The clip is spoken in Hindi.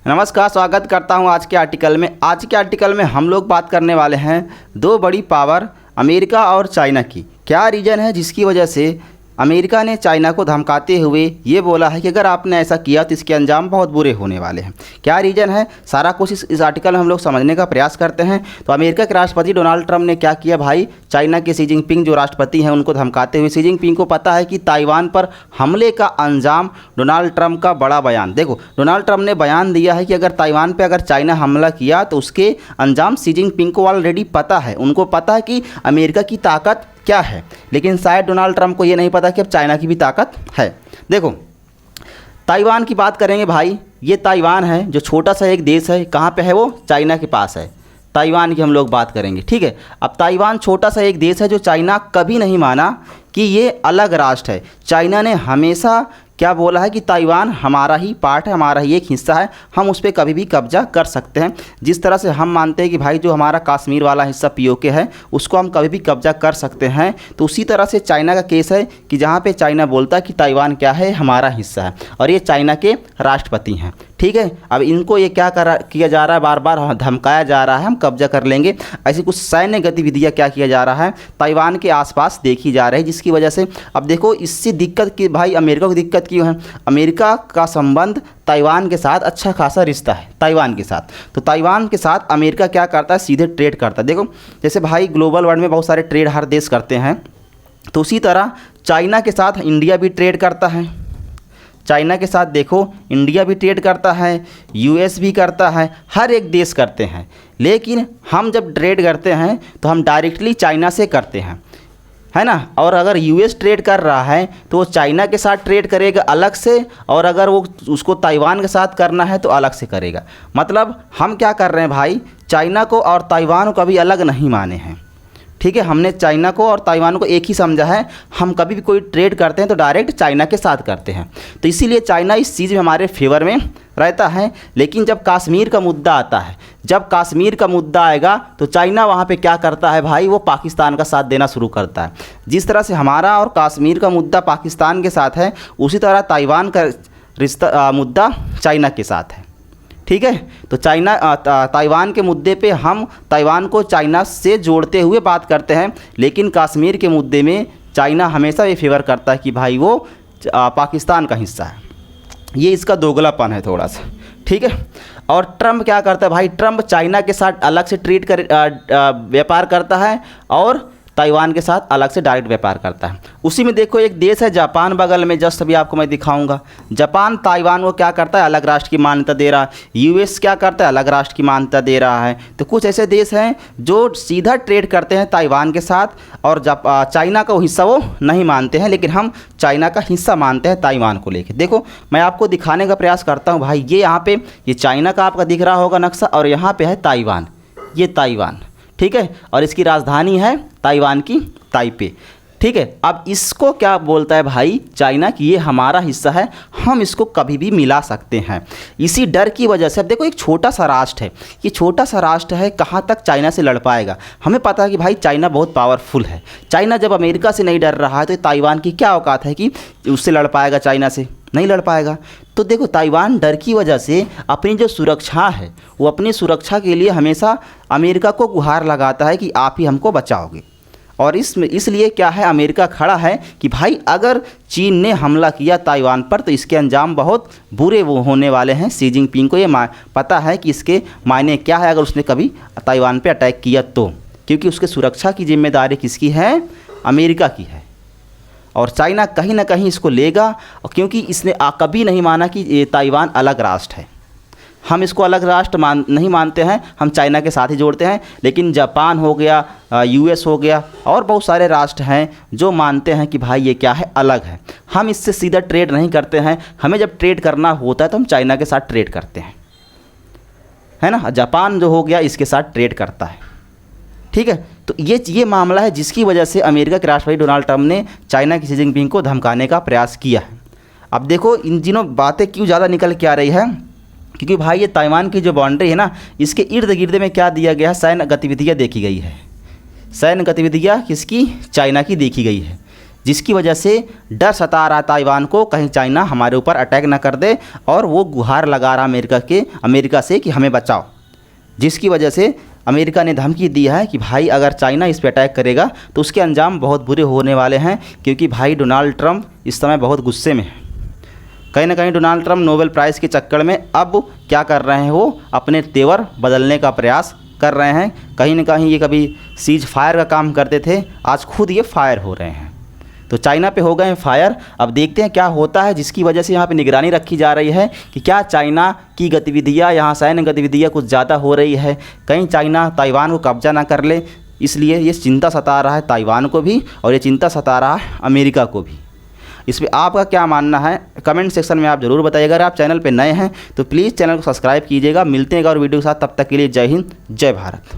नमस्कार, स्वागत करता हूं आज के आर्टिकल में। आज के आर्टिकल में हम लोग बात करने वाले हैं दो बड़ी पावर अमेरिका और चाइना की। क्या रीज़न है जिसकी वजह से अमेरिका ने चाइना को धमकाते हुए ये बोला है कि अगर आपने ऐसा किया तो इसके अंजाम बहुत बुरे होने वाले हैं। क्या रीज़न है, सारा कुछ इस आर्टिकल में हम लोग समझने का प्रयास करते हैं। तो अमेरिका के राष्ट्रपति डोनाल्ड ट्रंप ने क्या किया भाई, चाइना के शी जिनपिंग जो राष्ट्रपति हैं उनको धमकाते हुए, शी जिनपिंग को पता है कि ताइवान पर हमले का अंजाम डोनाल्ड ट्रंप का बड़ा बयान। देखो, डोनाल्ड ट्रंप ने बयान दिया है कि अगर ताइवान पर अगर चाइना हमला किया तो उसके अंजाम शी जिनपिंग को ऑलरेडी पता है। उनको पता है कि अमेरिका की ताकत क्या है, लेकिन शायद डोनाल्ड ट्रंप को ये नहीं पता कि अब चाइना की भी ताकत है। देखो, ताइवान की बात करेंगे भाई। ये ताइवान है जो छोटा सा एक देश है, कहाँ पे है वो, चाइना के पास है। ताइवान की हम लोग बात करेंगे, ठीक है। अब ताइवान छोटा सा एक देश है जो चाइना कभी नहीं माना कि ये अलग राष्ट्र है। चाइना ने हमेशा क्या बोला है कि ताइवान हमारा ही पार्ट है, हमारा ही एक हिस्सा है, हम उस पर कभी भी कब्जा कर सकते हैं। जिस तरह से हम मानते हैं कि भाई जो हमारा कश्मीर वाला हिस्सा पीओके है उसको हम कभी भी कब्जा कर सकते हैं, तो उसी तरह से चाइना का केस है कि जहाँ पे चाइना बोलता है कि ताइवान क्या है, हमारा हिस्सा है, और ये चाइना के राष्ट्रपति हैं, ठीक है। अब इनको ये क्या किया जा रहा है, बार बार धमकाया जा रहा है हम कब्जा कर लेंगे। ऐसी कुछ सैन्य गतिविधियाँ क्या किया जा रहा है, ताइवान के आसपास देखी जा रही है, जिसकी वजह से अब देखो इससे दिक्कत की भाई अमेरिका को दिक्कत क्यों है। अमेरिका का संबंध ताइवान के साथ अच्छा खासा रिश्ता है ताइवान के साथ। तो ताइवान के साथ अमेरिका क्या करता है, सीधे ट्रेड करता है। देखो जैसे भाई ग्लोबल वर्ल्ड में बहुत सारे ट्रेड हर देश करते हैं, तो उसी तरह चाइना के साथ इंडिया भी ट्रेड करता है। चाइना के साथ देखो इंडिया भी ट्रेड करता है, यूएस भी करता है, हर एक देश करते हैं। लेकिन हम जब ट्रेड करते हैं तो हम डायरेक्टली चाइना से करते हैं, है ना। और अगर यूएस ट्रेड कर रहा है तो वो चाइना के साथ ट्रेड करेगा अलग से, और अगर वो उसको ताइवान के साथ करना है तो अलग से करेगा। मतलब हम क्या कर रहे हैं भाई, चाइना को और ताइवान को कभी अलग नहीं माने हैं, ठीक है। हमने चाइना को और ताइवान को एक ही समझा है। हम कभी भी कोई ट्रेड करते हैं तो डायरेक्ट चाइना के साथ करते हैं, तो इसीलिए चाइना इस चीज़ में हमारे फेवर में रहता है। लेकिन जब कश्मीर का मुद्दा आता है, जब कश्मीर का मुद्दा आएगा तो चाइना वहाँ पे क्या करता है भाई, वो पाकिस्तान का साथ देना शुरू करता है। जिस तरह से हमारा और कश्मीर का मुद्दा पाकिस्तान के साथ है, उसी तरह ताइवान का रिश्ता मुद्दा चाइना के साथ है, ठीक है। तो चाइना ताइवान के मुद्दे पे हम ताइवान को चाइना से जोड़ते हुए बात करते हैं, लेकिन कश्मीर के मुद्दे में चाइना हमेशा ये फेवर करता है कि भाई वो पाकिस्तान का हिस्सा है। ये इसका दोगलापन है थोड़ा सा, ठीक है। और ट्रंप क्या करता है भाई, ट्रंप चाइना के साथ अलग से व्यापार करता है और ताइवान के साथ अलग से डायरेक्ट व्यापार करता है। उसी में देखो एक देश है जापान बगल में, जस्ट अभी आपको मैं दिखाऊंगा। जापान ताइवान को क्या करता है, अलग राष्ट्र की मान्यता दे रहा है। यूएस क्या करता है, अलग राष्ट्र की मान्यता दे रहा है। तो कुछ ऐसे देश हैं जो सीधा ट्रेड करते हैं ताइवान के साथ, और चाइना का वो हिस्सा वो नहीं मानते हैं, लेकिन हम चाइना का हिस्सा मानते हैं ताइवान को लेकर। देखो मैं आपको दिखाने का प्रयास करता हूँ भाई, ये यहाँ पे ये चाइना का आपका दिख रहा होगा नक्शा, और यहाँ पे है ताइवान, ये ताइवान, ठीक है। और इसकी राजधानी है ताइवान की ताइपे, ठीक है। अब इसको क्या बोलता है भाई चाइना कि ये हमारा हिस्सा है, हम इसको कभी भी मिला सकते हैं। इसी डर की वजह से अब देखो एक छोटा सा राष्ट्र है, ये छोटा सा राष्ट्र है, कहाँ तक चाइना से लड़ पाएगा। हमें पता है कि भाई चाइना बहुत पावरफुल है। चाइना जब अमेरिका से नहीं डर रहा है तो ताइवान की क्या औकात है कि उससे लड़ पाएगा, चाइना से नहीं लड़ पाएगा। तो देखो ताइवान डर की वजह से अपनी जो सुरक्षा है, वो अपनी सुरक्षा के लिए हमेशा अमेरिका को गुहार लगाता है कि आप ही हमको बचाओगे। और इसलिए क्या है, अमेरिका खड़ा है कि भाई अगर चीन ने हमला किया ताइवान पर तो इसके अंजाम बहुत बुरे वो होने वाले हैं। शी जिनपिंग को ये पता है कि इसके मायने क्या है अगर उसने कभी ताइवान पे अटैक किया तो, क्योंकि उसके सुरक्षा की जिम्मेदारी किसकी है, अमेरिका की है। और चाइना कहीं ना कहीं इसको लेगा, क्योंकि इसने कभी नहीं माना कि ये ताइवान अलग राष्ट्र है। हम इसको अलग राष्ट्र नहीं मानते हैं, हम चाइना के साथ ही जोड़ते हैं। लेकिन जापान हो गया, यूएस हो गया, और बहुत सारे राष्ट्र हैं जो मानते हैं कि भाई ये क्या है, अलग है। हम इससे सीधा ट्रेड नहीं करते हैं, हमें जब ट्रेड करना होता है तो हम चाइना के साथ ट्रेड करते हैं, है ना। जापान जो हो गया इसके साथ ट्रेड करता है, ठीक है। तो ये मामला है जिसकी वजह से अमेरिका के राष्ट्रपति डोनाल्ड ट्रंप ने चाइना की शी जिनपिंग को धमकाने का प्रयास किया है। अब देखो इन दिनों बातें क्यों ज़्यादा निकल के आ रही है, क्योंकि भाई ये ताइवान की जो बाउंड्री है ना, इसके इर्द गिर्द में क्या दिया गया है, सैन्य गतिविधियाँ देखी गई है। सैन्य गतिविधियाँ किसकी, चाइना की देखी गई है, जिसकी वजह से डर सता रहा ताइवान को कहीं चाइना हमारे ऊपर अटैक ना कर दे, और वो गुहार लगा रहा अमेरिका से कि हमें बचाओ। जिसकी वजह से अमेरिका ने धमकी दी है कि भाई अगर चाइना इस पे अटैक करेगा तो उसके अंजाम बहुत बुरे होने वाले हैं, क्योंकि भाई डोनाल्ड ट्रंप इस समय बहुत गुस्से में है। कहीं ना कहीं डोनाल्ड ट्रंप नोबेल प्राइज़ के चक्कर में अब क्या कर रहे हैं, वो अपने तेवर बदलने का प्रयास कर रहे हैं। कहीं ना कहीं ये कभी सीज फायर का काम करते थे, आज खुद ये फायर हो रहे हैं। तो चाइना पे हो गए हैं फायर। अब देखते हैं क्या होता है, जिसकी वजह से यहाँ पे निगरानी रखी जा रही है कि क्या चाइना की गतिविधियाँ, यहाँ सैन्य गतिविधियाँ कुछ ज़्यादा हो रही है, कहीं चाइना ताइवान को कब्जा ना कर ले। इसलिए ये चिंता सता रहा है ताइवान को भी, और ये चिंता सता रहा है अमेरिका को भी। इस पर आपका क्या मानना है कमेंट सेक्शन में आप ज़रूर बताइएगा। अगर आप चैनल पे नए हैं तो प्लीज़ चैनल को सब्सक्राइब कीजिएगा। मिलते हैं एक और वीडियो के साथ, तब तक के लिए जय हिंद, जय भारत।